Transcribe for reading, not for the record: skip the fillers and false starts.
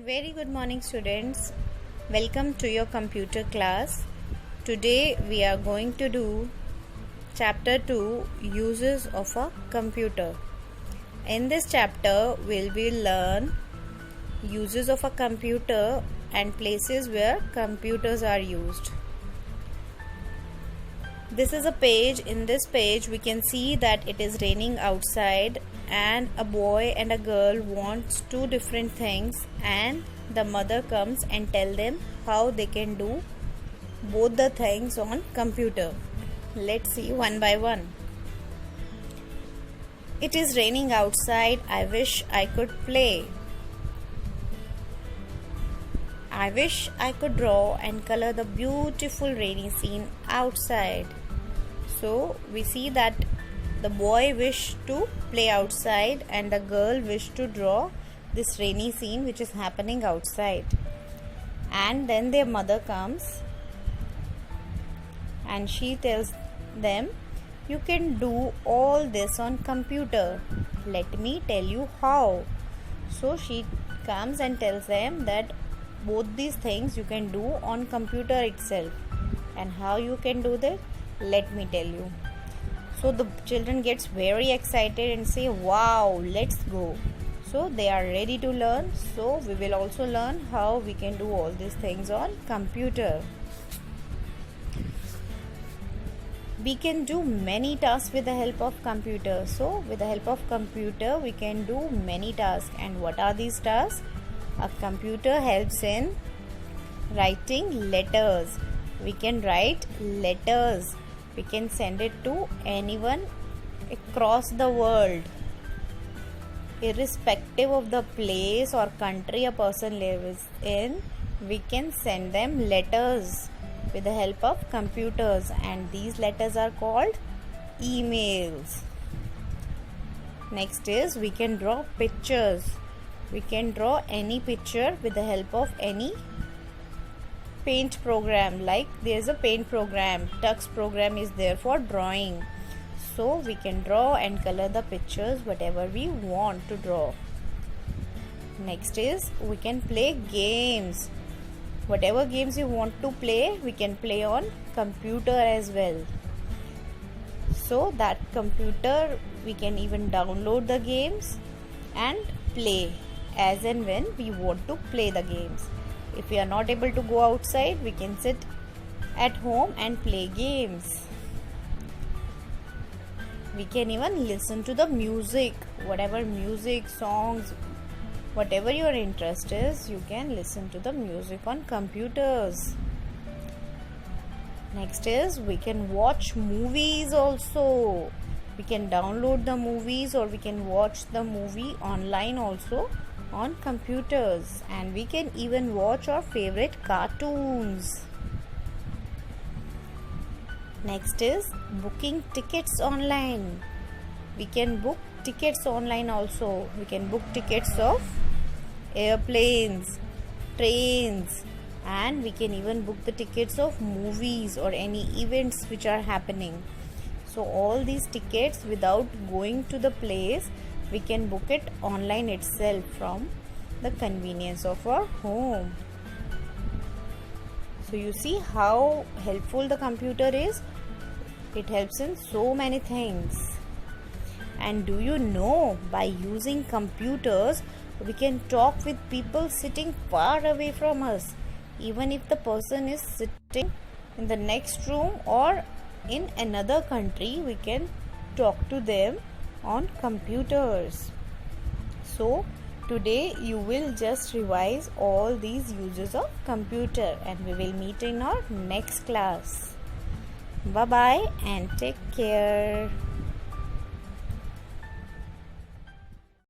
Very good morning, students. Welcome to your computer class. Today we are going to do chapter 2, uses of a computer. In this chapter we will learn uses of a computer and places where computers are used. This is a page. In this page we can see that it is raining outside and a boy and a girl wants two different things, and the mother comes and tell them how they can do both the things on computer. Let's see one by one. It is raining outside. I wish I could play. I wish I could draw and color the beautiful rainy scene outside. So we see that the boy wished to play outside and the girl wished to draw this rainy scene which is happening outside. And then their mother comes and she tells them, you can do all this on computer. Let me tell you how. So she comes and tells them that both these things you can do on computer itself. And how you can do that? Let me tell you. So the children gets very excited and say, wow, let's go. So they are ready to learn. So we will also learn how we can do all these things on computer. We can do many tasks with the help of computer. So with the help of computer we can do many tasks. And what are these tasks? A computer helps in writing letters. We can write letters. We can send it to anyone across the world. Irrespective of the place or country a person lives in, we can send them letters with the help of computers, and these letters are called emails. Next is we can draw pictures. We can draw any picture with the help of any paint program. Like there is a paint program, Tux program is there for drawing. So we can draw and color the pictures whatever we want to draw. Next is we can play games. Whatever games you want to play, we can play on computer as well. So that computer we can even download the games and play as and when we want to play the games. If we are not able to go outside, we can sit at home and play games. We can even listen to the music, whatever music, songs, whatever your interest is, you can listen to the music on computers. Next is we can watch movies also. We can download the movies or we can watch the movie online also on computers, and we can even watch our favorite cartoons. Next is booking tickets online. We can book tickets online also. We can book tickets of airplanes, trains, and we can even book the tickets of movies or any events which are happening. So all these tickets, without going to the place, we can book it online itself from the convenience of our home. So you see how helpful the computer is. It helps in so many things. And do you know, by using computers we can talk with people sitting far away from us, even if the person is sitting in the next room or in another country, we can talk to them on computers. So today you will just revise all these uses of computer, and we will meet in our next class. Bye bye and take care.